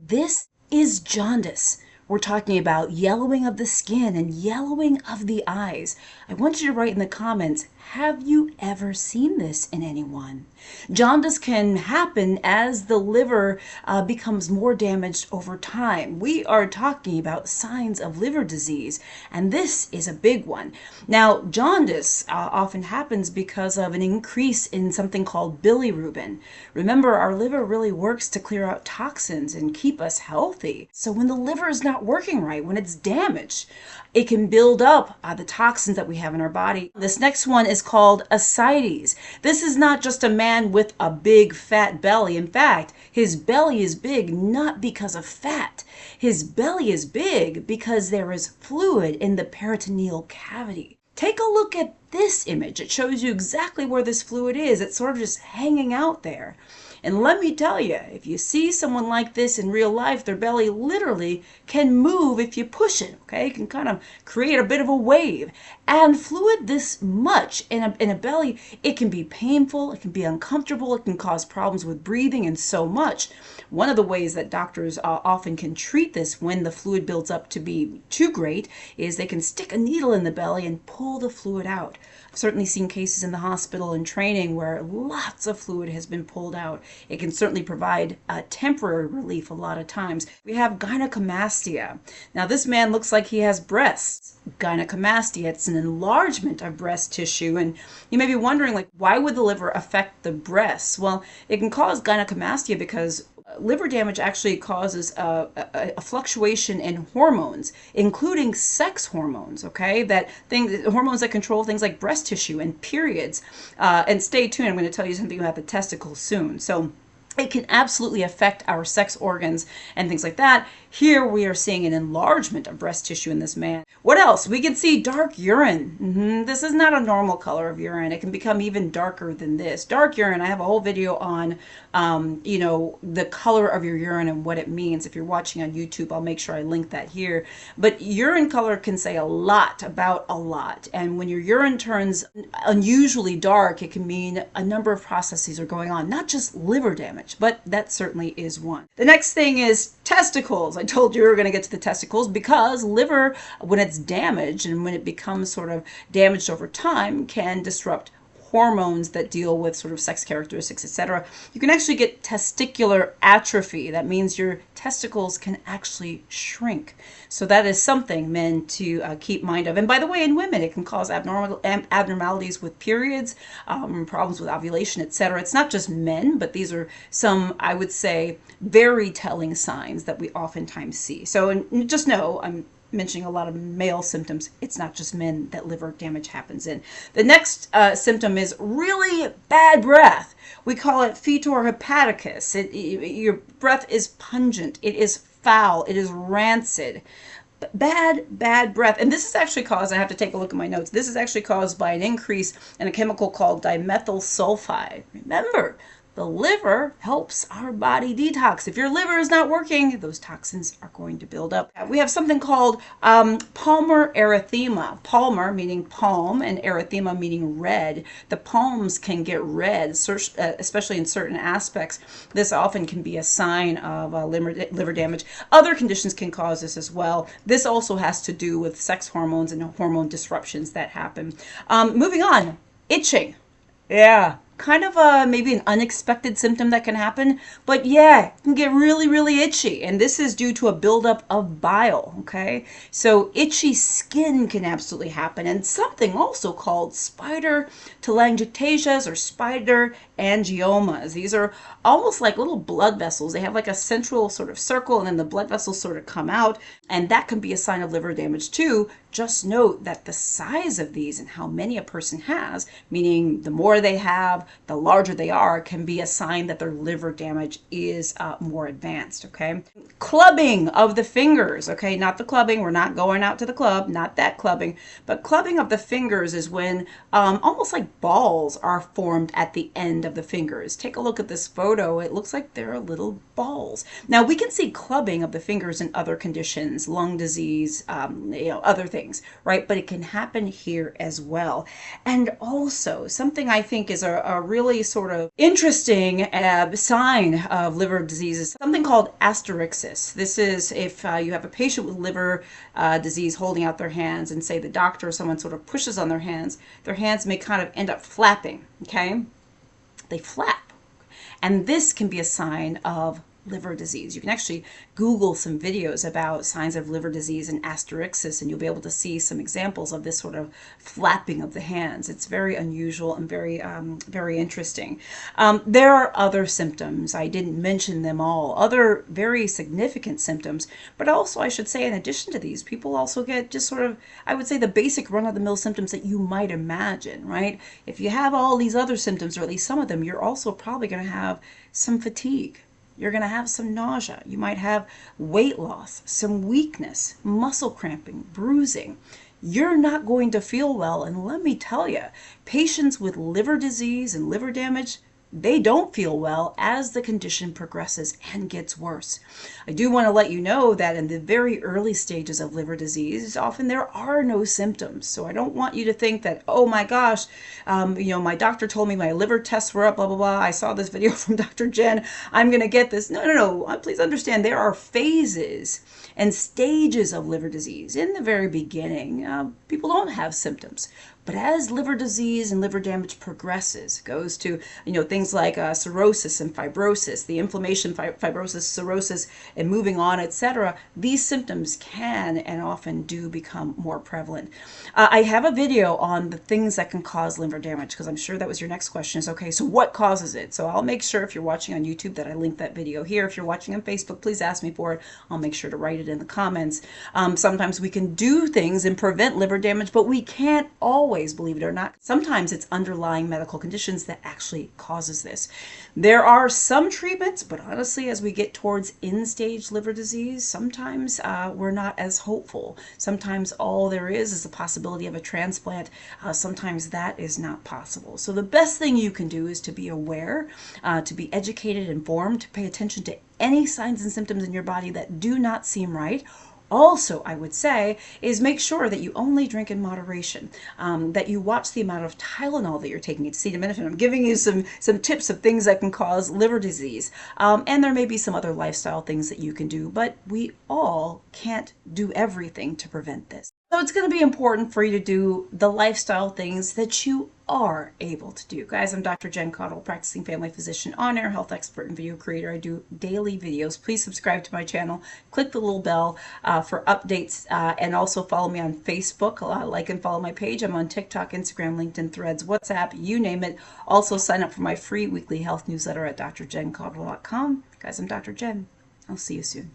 This is jaundice. We're talking about yellowing of the skin and yellowing of the eyes. I want you to write in the comments, have you ever seen this in anyone? Jaundice can happen as the liver becomes more damaged over time. We are talking about signs of liver disease, and this is a big one. Now, jaundice often happens because of an increase in something called bilirubin. Remember, our liver really works to clear out toxins and keep us healthy. So when the liver is not working right, when it's damaged, it can build up the toxins that we have in our body. This next one is called ascites. This is not just a man with a big fat belly. In fact, his belly is big not because of fat. His belly is big because there is fluid in the peritoneal cavity. Take a look at this image. It shows you exactly where this fluid is. It's sort of just hanging out there. And let me tell you, if you see someone like this in real life, their belly literally can move if you push it, okay? It can kind of create a bit of a wave. And fluid this much in a belly, it can be painful, it can be uncomfortable, it can cause problems with breathing and so much. One of the ways that doctors often can treat this when the fluid builds up to be too great is they can stick a needle in the belly and pull the fluid out. I've certainly seen cases in the hospital and training where lots of fluid has been pulled out. It can certainly provide temporary relief a lot of times. We have gynecomastia. Now this man looks like he has breasts. Gynecomastia, it's an enlargement of breast tissue, and you may be wondering, like, why would the liver affect the breasts? Well, it can cause gynecomastia because liver damage actually causes a fluctuation in hormones, including sex hormones, okay? Hormones that control things like breast tissue and periods. And stay tuned, I'm going to tell you something about the testicles soon. So it can absolutely affect our sex organs and things like that. Here we are seeing an enlargement of breast tissue in this man. What else? We can see dark urine. This is not a normal color of urine. It can become even darker than this. Dark urine, I have a whole video on, the color of your urine and what it means. If you're watching on YouTube, I'll make sure I link that here. But urine color can say a lot about a lot. And when your urine turns unusually dark, it can mean a number of processes are going on, not just liver damage, but that certainly is one. The next thing is testicles. I told you we were going to get to the testicles because liver, when it's damaged and when it becomes sort of damaged over time, can disrupt hormones that deal with sort of sex characteristics, etc. You can actually get testicular atrophy. That means your testicles can actually shrink. So that is something, men, to keep mind of. And by the way, in women, it can cause abnormalities with periods, problems with ovulation, etc. It's not just men, but these are some, I would say, very telling signs that we oftentimes see. So and just know, I'm mentioning a lot of male symptoms. It's not just men that liver damage happens in. The next symptom is really bad breath. We call it fetor hepaticus. Your breath is pungent. It is foul. It is rancid. Bad breath. And this is actually caused, I have to take a look at my notes, this is actually caused by an increase in a chemical called dimethyl sulfide. Remember, the liver helps our body detox. If your liver is not working, those toxins are going to build up. We have something called palmar erythema. Palmar meaning palm and erythema meaning red. The palms can get red, especially in certain aspects. This often can be a sign of liver damage. Other conditions can cause this as well. This also has to do with sex hormones and hormone disruptions that happen. Moving on, itching. Yeah. Kind of maybe an unexpected symptom that can happen, but yeah, it can get really, really itchy. And this is due to a buildup of bile, okay? So itchy skin can absolutely happen. And something also called spider telangiectasias or spider angiomas. These are almost like little blood vessels. They have like a central sort of circle and then the blood vessels sort of come out. And that can be a sign of liver damage too. Just note that the size of these and how many a person has, meaning the more they have, the larger they are, can be a sign that their liver damage is more advanced, okay? Clubbing of the fingers, okay? Not the clubbing. We're not going out to the club, not that clubbing. But clubbing of the fingers is when almost like balls are formed at the end of the fingers. Take a look at this photo. It looks like there are little balls. Now we can see clubbing of the fingers in other conditions, lung disease, other things, right? But it can happen here as well. And also something I think is a really sort of interesting sign of liver disease is something called Asterixis. This is if you have a patient with liver disease holding out their hands, and say the doctor or someone sort of pushes on their hands may kind of end up flapping, okay? They flap. And this can be a sign of liver disease. You can actually Google some videos about signs of liver disease and Asterixis, and you'll be able to see some examples of this sort of flapping of the hands. It's very unusual and very, very interesting. There are other symptoms. I didn't mention them all. Other very significant symptoms, but also I should say in addition to these, people also get just sort of, I would say, the basic run-of-the-mill symptoms that you might imagine, right? If you have all these other symptoms, or at least some of them, you're also probably going to have some fatigue. You're going to have some nausea. You might have weight loss, some weakness, muscle cramping, bruising. You're not going to feel well. And let me tell you, patients with liver disease and liver damage, they don't feel well as the condition progresses and gets worse. I do want to let you know that in the very early stages of liver disease, often there are no symptoms. So I don't want you to think that, oh my gosh, my doctor told me my liver tests were up, blah, blah, blah. I saw this video from Dr. Jen. I'm going to get this. No. Please understand there are phases and stages of liver disease. In the very beginning, people don't have symptoms. But as liver disease and liver damage progresses, goes to things like cirrhosis and fibrosis, the inflammation, fibrosis, cirrhosis, and moving on, etc., these symptoms can and often do become more prevalent. I have a video on the things that can cause liver damage, because I'm sure that was your next question is, okay, so what causes it? So I'll make sure if you're watching on YouTube that I link that video here. If you're watching on Facebook, please ask me for it. I'll make sure to write it in the comments. Sometimes we can do things and prevent liver damage, but we can't always, believe it or not. Sometimes it's underlying medical conditions that actually causes this. There are some treatments, but honestly, as we get towards end-stage liver disease, sometimes we're not as hopeful. Sometimes all there is the possibility of a transplant. Sometimes that is not possible. So the best thing you can do is to be aware, to be educated, informed, to pay attention to any signs and symptoms in your body that do not seem right. Also, I would say, is make sure that you only drink in moderation, that you watch the amount of Tylenol that you're taking, acetaminophen. I'm giving you some tips of things that can cause liver disease. And there may be some other lifestyle things that you can do, but we all can't do everything to prevent this. So it's going to be important for you to do the lifestyle things that you are able to do. Guys, I'm Dr. Jen Caudle, practicing family physician, on-air health expert, and video creator. I do daily videos. Please subscribe to my channel. Click the little bell for updates, and also follow me on Facebook. Like and follow my page. I'm on TikTok, Instagram, LinkedIn, Threads, WhatsApp, you name it. Also sign up for my free weekly health newsletter at drjencaudle.com. Guys, I'm Dr. Jen. I'll see you soon.